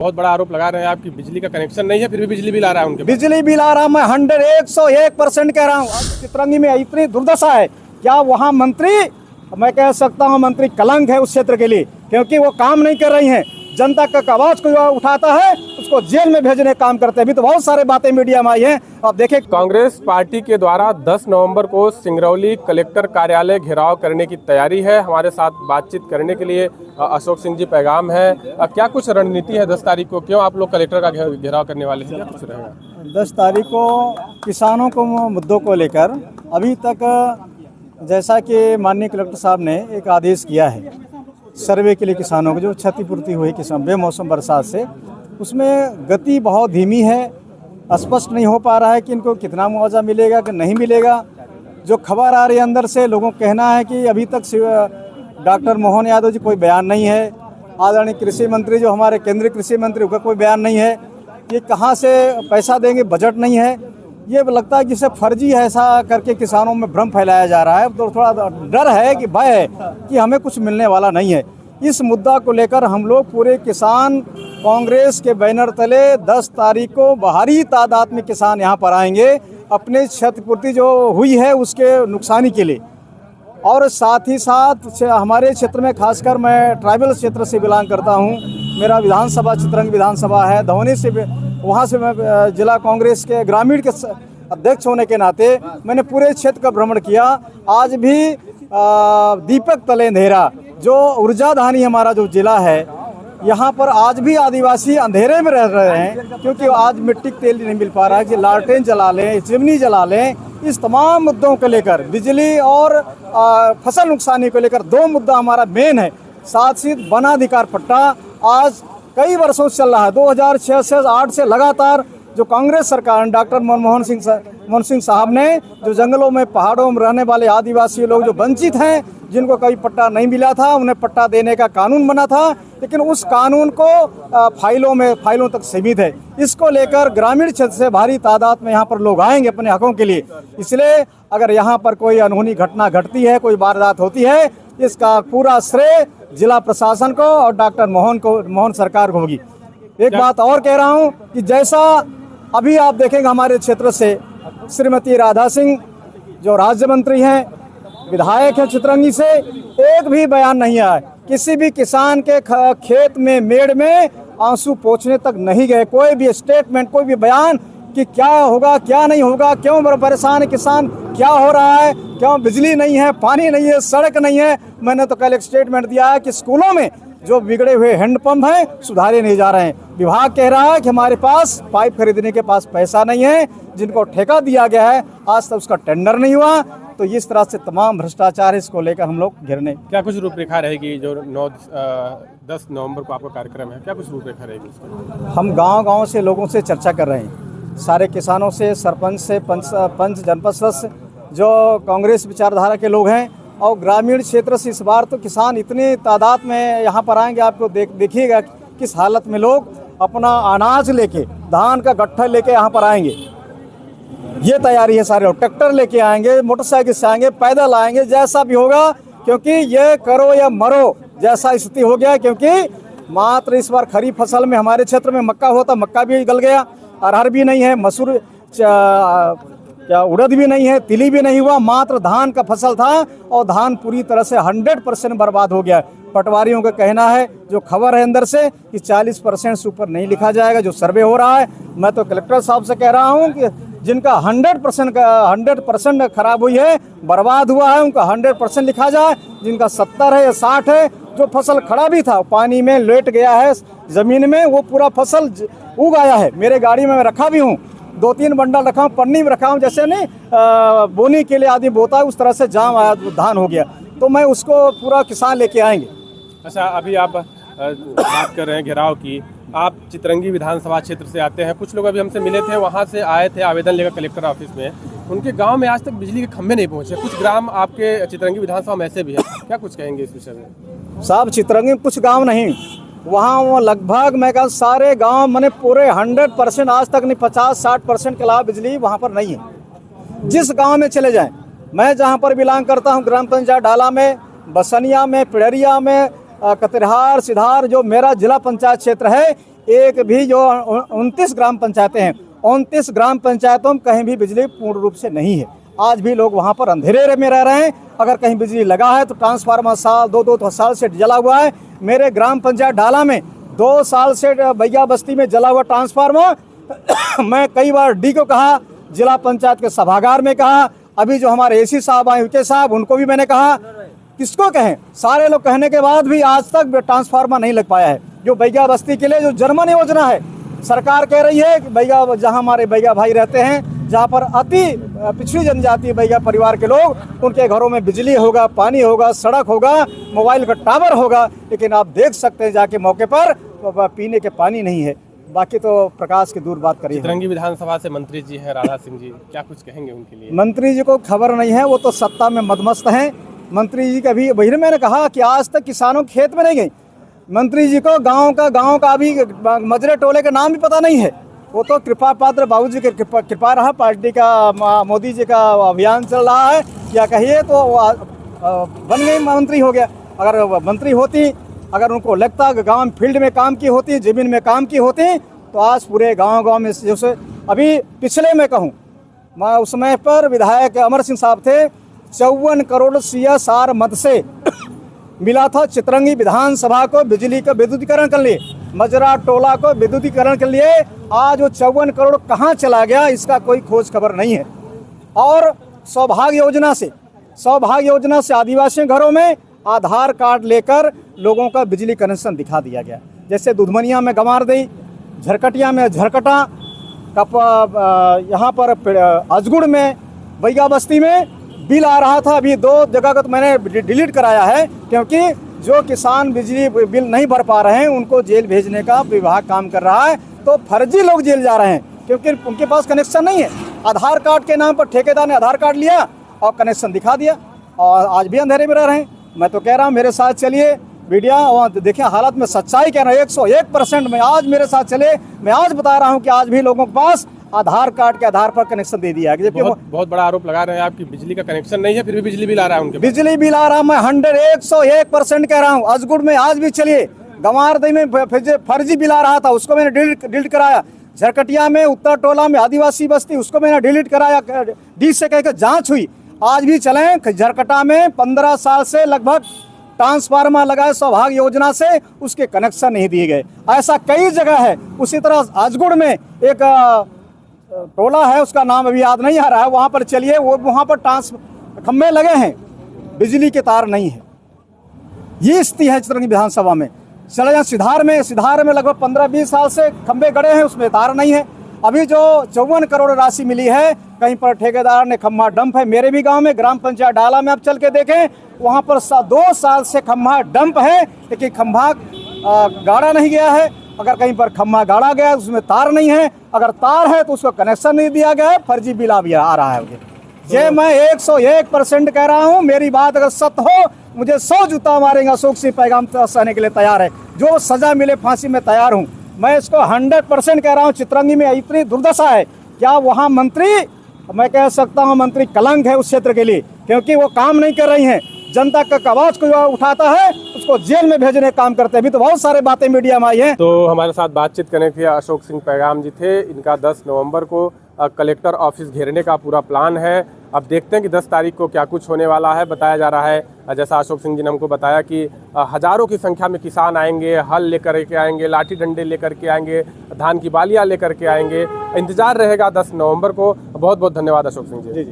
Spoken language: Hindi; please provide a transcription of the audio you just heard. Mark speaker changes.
Speaker 1: बहुत बड़ा आरोप लगा रहे हैं आपकी बिजली का कनेक्शन नहीं है, फिर भी बिजली बिल आ रहा है उनके पास।
Speaker 2: बिजली बिल आ रहा, मैं 101% कह रहा हूँ। चितरंगी में इतनी दुर्दशा है, क्या वहाँ मंत्री, मैं कह सकता हूँ मंत्री कलंक है उस क्षेत्र के लिए, क्योंकि वो काम नहीं कर रही हैं। जनता का आवाज कोई उठाता है उसको जेल में भेजने का काम करते हैं। अभी तो बहुत सारे बातें मीडिया में आई हैं, अब देखें।
Speaker 1: कांग्रेस पार्टी के द्वारा 10 नवंबर को सिंगरौली कलेक्टर कार्यालय घेराव करने की तैयारी है। हमारे साथ बातचीत करने के लिए अशोक सिंह जी पैगाम है। क्या कुछ रणनीति है 10 तारीख को, क्यों आप लोग कलेक्टर का घेराव करने वाले हैं, क्या कुछ रहेगा?
Speaker 2: 10 तारीख को किसानों को मुद्दों को लेकर अभी तक जैसा कि माननीय कलेक्टर साहब ने एक आदेश किया है सर्वे के लिए किसानों को, जो क्षतिपूर्ति हुई किसान बेमौसम बरसात से, उसमें गति बहुत धीमी है। स्पष्ट नहीं हो पा रहा है कि इनको कितना मुआवजा मिलेगा कि नहीं मिलेगा। जो खबर आ रही है अंदर से, लोगों का कहना है कि अभी तक डॉक्टर मोहन यादव जी कोई बयान नहीं है। आदरणीय कृषि मंत्री जो हमारे केंद्रीय कृषि मंत्री, उनका कोई बयान नहीं है। ये कहाँ से पैसा देंगे, बजट नहीं है। ये लगता है जिसे फर्जी है, ऐसा करके किसानों में भ्रम फैलाया जा रहा है। तो थोड़ा डर है कि भय है कि हमें कुछ मिलने वाला नहीं है। इस मुद्दा को लेकर हम लोग पूरे किसान कांग्रेस के बैनर तले 10 तारीख को भारी तादाद में किसान यहाँ पर आएंगे अपने क्षतिपूर्ति जो हुई है उसके नुकसानी के लिए। और साथ ही साथ हमारे क्षेत्र में, खासकर मैं ट्राइबल क्षेत्र से बिलोंग करता हूँ, मेरा विधानसभा चितरंगी विधानसभा है, धौनी से, वहाँ से मैं जिला कांग्रेस के ग्रामीण के अध्यक्ष होने के नाते मैंने पूरे क्षेत्र का भ्रमण किया। आज भी दीपक तलेंधेरा जो ऊर्जाधानी हमारा जो जिला है, यहाँ पर आज भी आदिवासी अंधेरे में रह रहे हैं, क्योंकि आज मिट्टी का तेल नहीं मिल पा रहा है कि लालटेन जला लें, चिमनी जला लें। इस तमाम मुद्दों को लेकर, बिजली और फसल नुकसानी को लेकर 2 मुद्दा हमारा मेन है। साथ ही वनाधिकार पट्टा आज कई वर्षों से चल रहा है। 2006 से 8 से लगातार जो कांग्रेस सरकार डॉक्टर मनमोहन सिंह साहब ने जो जंगलों में, पहाड़ों में रहने वाले आदिवासी लोग जो वंचित हैं, जिनको कभी पट्टा नहीं मिला था, उन्हें पट्टा देने का कानून बना था, लेकिन उस कानून को फाइलों तक सीमित है। इसको लेकर ग्रामीण क्षेत्र से भारी तादाद में यहाँ पर लोग आएंगे अपने हकों के लिए। इसलिए अगर यहाँ पर कोई अनहोनी घटना घटती है, कोई वारदात होती है, इसका पूरा श्रेय जिला प्रशासन को और डॉक्टर मोहन सरकार को होगी। एक बात और कह रहा हूँ कि जैसा अभी आप देखेंगे हमारे क्षेत्र से श्रीमती राधा सिंह जो राज्य मंत्री हैं, विधायक हैं चितरंगी से, एक भी बयान नहीं आया। किसी भी किसान के खेत में, मेड़ में आंसू पोंछने तक नहीं गए। कोई भी स्टेटमेंट, कोई भी बयान कि क्या होगा, क्या नहीं होगा, क्यों परेशान है किसान, क्या हो रहा है, क्यों बिजली नहीं है, पानी नहीं है, सड़क नहीं है। मैंने तो कल एक स्टेटमेंट दिया है कि स्कूलों में जो बिगड़े हुए हैंडपंप हैं सुधारे नहीं जा रहे हैं। विभाग कह रहा है कि हमारे पास पाइप खरीदने के पास पैसा नहीं है, जिनको ठेका दिया गया है आज तक उसका टेंडर नहीं हुआ। तो इस तरह से तमाम भ्रष्टाचार, इसको लेकर हम लोग घेरने।
Speaker 1: क्या कुछ रूपरेखा रहेगी जो 10 नवंबर को आपका कार्यक्रम है, क्या कुछ रूपरेखा रहेगी?
Speaker 2: हम गांव-गांव से लोगों से चर्चा कर रहे हैं, सारे किसानों से, सरपंच से, पंच, जनपद सदस्य जो कांग्रेस विचारधारा के लोग हैं, और ग्रामीण क्षेत्र से। इस बार तो किसान इतनी तादाद में यहाँ पर आएंगे, आपको देखिएगा किस हालत में लोग अपना अनाज लेके, धान का गट्ठा लेके यहाँ पर आएंगे। ये तैयारी है सारे। ट्रैक्टर लेके आएंगे, मोटरसाइकिल से आएंगे, पैदल आएंगे, जैसा भी होगा, क्योंकि ये करो या मरो जैसा स्थिति हो गया। क्योंकि मात्र इस बार खरीफ फसल में हमारे क्षेत्र में मक्का होता, मक्का भी गल गया, अरहर भी नहीं है, मसूर क्या उड़द भी नहीं है, तिली भी नहीं हुआ, मात्र धान का फसल था, और धान पूरी तरह से 100% बर्बाद हो गया। पटवारियों का कहना है, जो खबर है अंदर से, कि 40% से ऊपर नहीं लिखा जाएगा, जो सर्वे हो रहा है। मैं तो कलेक्टर साहब से कह रहा हूं कि जिनका 100% खराब हुई है, बर्बाद हुआ है, उनका 100% लिखा जाए। जिनका 70 है या 60 है, जो फसल खड़ा भी था, पानी में लेट गया है जमीन में, वो पूरा फसल उग आया है। मेरे गाड़ी में मैं रखा भी हूँ, 2-3 बंडल रखा हूँ, पन्नी में रखा हूँ, जैसे नहीं बोनी के लिए आदमी बोता है, उस तरह से जाम आया, धान हो गया। तो मैं उसको पूरा किसान लेके आएंगे।
Speaker 1: अच्छा, अभी आप बात कर रहे हैं घेराव की, आप चितरंगी विधानसभा क्षेत्र से आते हैं। कुछ लोग अभी हमसे मिले थे, वहाँ से आए थे आवेदन लेकर कलेक्टर ऑफिस में। उनके गांव में आज तक बिजली के खंभे नहीं पहुँचे। कुछ ग्राम आपके चितरंगी विधानसभा में ऐसे भी है, क्या कुछ कहेंगे इस विषय में?
Speaker 2: साहब, चितरंगी में कुछ गाँव नहीं, वहाँ लगभग मैं कहा सारे गांव, मैंने पूरे 100% आज तक नहीं, 50-60% के अलावा बिजली वहाँ पर नहीं है। जिस गांव में चले जाएं, मैं जहाँ पर बिलोंग करता हूँ, ग्राम पंचायत डाला में, बसनिया में, पिड़रिया में, कतिरहार, सिधार, जो मेरा जिला पंचायत क्षेत्र है, एक भी जो 29 ग्राम पंचायतें हैं, 29 ग्राम पंचायतों में कहीं भी बिजली पूर्ण रूप से नहीं है। आज भी लोग वहाँ पर अंधेरे में रह रहे हैं। अगर कहीं बिजली लगा है तो ट्रांसफार्मर साल 2-2 साल से जला हुआ है। मेरे ग्राम पंचायत डाला में 2 साल से बैया बस्ती में जला हुआ ट्रांसफार्मर मैं कई बार डी को कहा, जिला पंचायत के सभागार में कहा, अभी जो हमारे एसी साहब आए विके साहब उनको भी मैंने कहा। किसको कहें, सारे लोग कहने के बाद भी आज तक ट्रांसफार्मर नहीं लग पाया है। जो बैया बस्ती के लिए जो जर्मन योजना है, सरकार कह रही है कि बैया, जहाँ हमारे बैया भाई रहते हैं, जहाँ पर अति पिछड़ी जनजाति बैया परिवार के लोग, उनके घरों में बिजली होगा, पानी होगा, सड़क होगा, मोबाइल का टावर होगा, लेकिन आप देख सकते हैं जाके मौके पर पीने के पानी नहीं है। बाकी तो प्रकाश की दूर बात करिए।
Speaker 1: चितरंगी विधानसभा से मंत्री जी हैं राधा सिंह जी, क्या कुछ कहेंगे उनके लिए?
Speaker 2: मंत्री जी को खबर नहीं है, वो तो सत्ता में मदमस्त हैं। मंत्री जी का भी वही मैंने कहा कि आज तक किसानों के खेत में नहीं गई। मंत्री जी को गांव का अभी मजरे टोले का नाम भी पता नहीं है। वो तो कृपा पात्र बाबूजी की कृपा रहा, पार्टी का मोदी जी का अभियान चल रहा है, या कहिए तो बन गई मंत्री हो गया। अगर मंत्री होती, अगर उनको लगता कि गांव फील्ड में काम की होती, जमीन में काम की होती, तो आज पूरे गांव में जैसे अभी पिछले में कहूँ, मैं उस समय पर विधायक अमर सिंह साहब थे, 54 करोड़ CSR मद से मिला था चितरंगी विधानसभा को बिजली का विद्युतीकरण के लिए, मजरा टोला को विद्युतीकरण के लिए। आज वो 54 करोड़ कहाँ चला गया, इसका कोई खोज खबर नहीं है। और सौभाग्य योजना से आदिवासी घरों में आधार कार्ड लेकर लोगों का बिजली कनेक्शन दिखा दिया गया। जैसे दुधमनिया में गंवारदेई, झरकटिया में झरकटा, यहाँ पर अजगुड़ में, बैया बस्ती में बिल आ रहा था। अभी 2 जगह का तो मैंने डिलीट कराया है, क्योंकि जो किसान बिजली बिल नहीं भर पा रहे हैं उनको जेल भेजने का विभाग काम कर रहा है। तो फर्जी लोग जेल जा रहे हैं क्योंकि उनके पास कनेक्शन नहीं है। आधार कार्ड के नाम पर ठेकेदार ने आधार कार्ड लिया और कनेक्शन दिखा दिया, और आज भी अंधेरे में रह रहे हैं। मैं तो कह रहा हूँ मेरे साथ चलिए मीडिया, और देखिए हालत में सच्चाई कह रहा हूँ 101% में आज मेरे साथ चले। मैं आज बता रहा हूँ कि आज भी लोगों के पास आधार कार्ड के आधार पर कनेक्शन दे दिया है।
Speaker 1: बहुत बड़ा आरोप लगा रहे हैं आपकी बिजली का कनेक्शन नहीं है, फिर भी बिजली बिल आ रहा है उनके।
Speaker 2: बिजली बिल आ रहा है, मैं 101% कह रहा हूँ। अजगुड़ में आज भी चलिए, गंवारदेई में फर्जी बिल आ रहा था, उसको मैंने डिलीट कराया। झरकटिया में, उत्तर टोला में आदिवासी बस्ती, उसको मैंने डिलीट कराया, डी से कहकर जांच हुई। आज भी चलें, झरकटा में 15 साल से लगभग ट्रांसफार्मर लगाए सौभाग्य योजना से, उसके कनेक्शन नहीं दिए गए। ऐसा कई जगह है। उसी तरह अजगुड़ में एक टोला है, उसका नाम अभी याद नहीं आ रहा है, वहाँ पर चलिए, वो वहाँ पर खम्भे लगे हैं, बिजली के तार नहीं है। ये स्थिति है चितरंगी विधानसभा में। चले जाए सिधार में लगभग 15-20 साल से खम्भे गड़े हैं, उसमें तार नहीं है। अभी जो 54 करोड़ राशि मिली है, कहीं पर ठेकेदार ने खम्भा डंप है। मेरे भी गांव में ग्राम पंचायत डाला में आप चल के देखें, वहाँ पर 2 साल से खम्भा डंप है, लेकिन खम्भा गाड़ा नहीं गया है। अगर कहीं पर खम्भा गाड़ा गया उसमें तार नहीं है, अगर तार है तो उसको कनेक्शन नहीं दिया गया है, फर्जी बिल आ रहा है। ये मैं 101% कह रहा हूँ। मेरी बात अगर सत्य हो, मुझे 100 जूता मारेंगे, अशोक सिंह पैगाम सहने के लिए तैयार है। जो सजा मिले फांसी में तैयार हूँ। मैं इसको 100% कह रहा हूँ। चितरंगी में इतनी दुर्दशा है, क्या वहाँ मंत्री, मैं कह सकता हूँ मंत्री कलंक है उस क्षेत्र के लिए, क्योंकि वो काम नहीं कर रही हैं। जनता का आवाज को उठाता है उसको जेल में भेजने का काम करते हैं। अभी तो बहुत सारे बातें मीडिया में आई हैं।
Speaker 1: तो हमारे साथ बातचीत करने के लिए अशोक सिंह पैगाम जी थे। इनका 10 नवंबर को कलेक्टर ऑफिस घेरने का पूरा प्लान है। अब देखते हैं कि 10 तारीख को क्या कुछ होने वाला है। बताया जा रहा है, जैसा अशोक सिंह जी ने हमको बताया, कि हजारों की संख्या में किसान आएंगे, हल लेकर के आएंगे, लाठी डंडे लेकर के आएंगे, धान की बालियाँ लेकर के आएंगे। इंतजार रहेगा 10 नवंबर को। बहुत बहुत धन्यवाद अशोक सिंह जी।